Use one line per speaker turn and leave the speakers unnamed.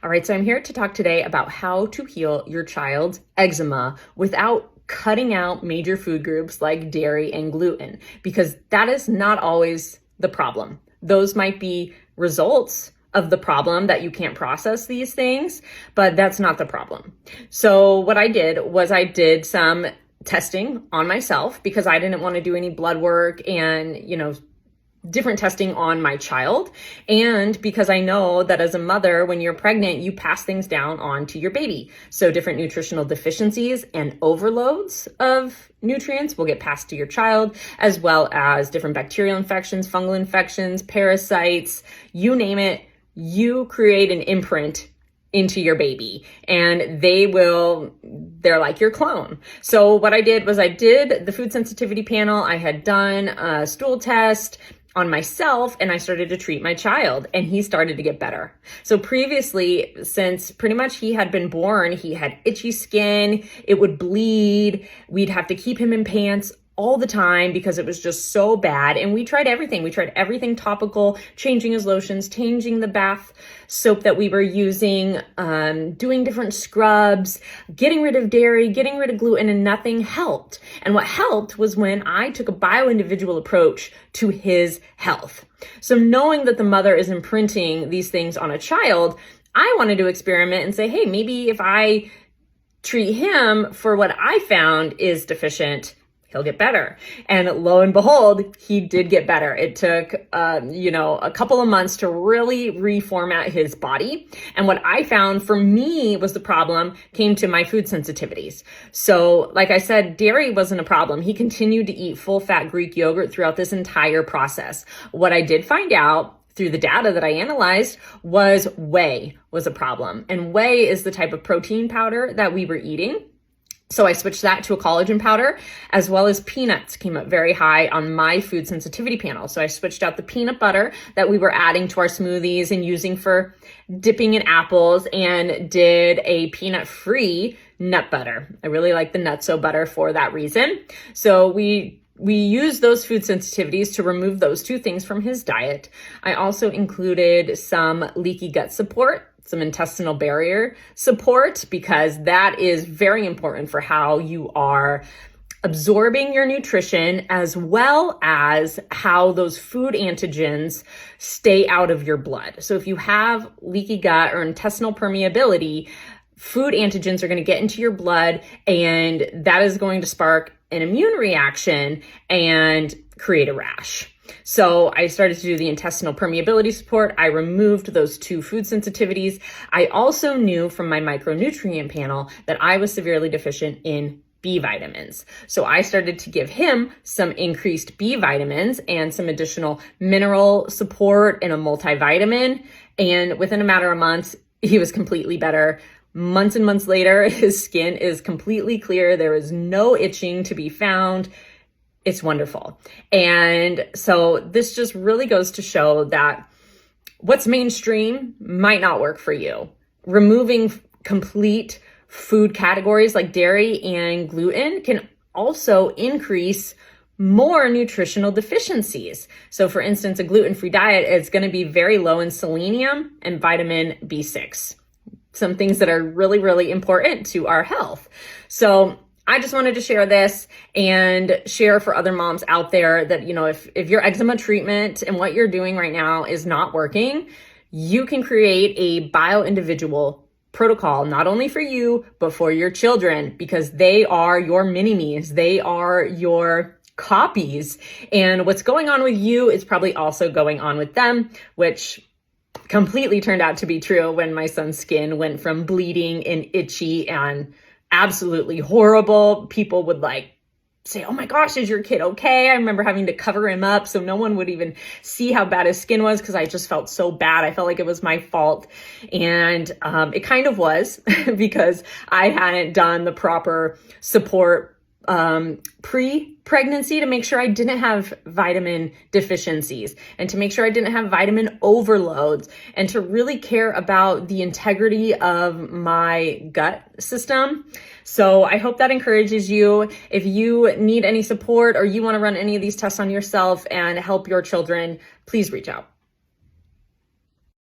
All right, so I'm here to talk today about how to heal your child's eczema without cutting out major food groups like dairy and gluten, because that is not always the problem. Those might be results of the problem that you can't process these things, but that's not the problem. So what I did was I did some testing on myself because I didn't want to do any blood work and, different testing on my child. And because I know that as a mother, when you're pregnant, you pass things down on to your baby. So different nutritional deficiencies and overloads of nutrients will get passed to your child, as well as different bacterial infections, fungal infections, parasites, you name it, you create an imprint into your baby and they're like your clone. So what I did was I did the food sensitivity panel. I had done a stool test on myself and I started to treat my child and he started to get better. So previously, since pretty much he had been born, he had itchy skin, it would bleed, we'd have to keep him in pants all the time because it was just so bad. And we tried everything. We tried everything topical, changing his lotions, changing the bath soap that we were using, doing different scrubs, getting rid of dairy, getting rid of gluten, and nothing helped. And what helped was when I took a bio-individual approach to his health. So knowing that the mother is imprinting these things on a child, I wanted to experiment and say, hey, maybe if I treat him for what I found is deficient, he'll get better. And lo and behold, he did get better. It took, a couple of months to really reformat his body. And what I found for me was the problem came to my food sensitivities. So like I said, dairy wasn't a problem. He continued to eat full fat Greek yogurt throughout this entire process. What I did find out through the data that I analyzed was whey was a problem. And whey is the type of protein powder that we were eating. So I switched that to a collagen powder, as well as peanuts came up very high on my food sensitivity panel. So I switched out the peanut butter that we were adding to our smoothies and using for dipping in apples and did a peanut-free nut butter. I really like the nutso butter for that reason. So we use those food sensitivities to remove those two things from his diet. I also included some leaky gut support, some intestinal barrier support, because that is very important for how you are absorbing your nutrition, as well as how those food antigens stay out of your blood. So if you have leaky gut or intestinal permeability, food antigens are going to get into your blood and that is going to spark an immune reaction and create a rash. So I started to do the intestinal permeability support. I removed those two food sensitivities. I also knew from my micronutrient panel that I was severely deficient in B vitamins. So I started to give him some increased B vitamins and some additional mineral support and a multivitamin. And within a matter of months, he was completely better. Months and months later, his skin is completely clear. There is no itching to be found. It's wonderful. And so this just really goes to show that what's mainstream might not work for you. Removing complete food categories like dairy and gluten can also increase more nutritional deficiencies. So for instance, a gluten-free diet is going to be very low in selenium and vitamin B6, some things that are really, really important to our health. So I just wanted to share this and share for other moms out there that, if your eczema treatment and what you're doing right now is not working, you can create a bio-individual protocol, not only for you, but for your children, because they are your mini-me's. They are your copies. And what's going on with you is probably also going on with them, which completely turned out to be true when my son's skin went from bleeding and itchy and absolutely horrible. People would say, oh my gosh, is your kid okay? I remember having to cover him up so no one would even see how bad his skin was because I just felt so bad. I felt like it was my fault. And it kind of was because I hadn't done the proper support pre-pregnancy to make sure I didn't have vitamin deficiencies and to make sure I didn't have vitamin overloads and to really care about the integrity of my gut system. So I hope that encourages you. If you need any support or you want to run any of these tests on yourself and help your children, please reach out.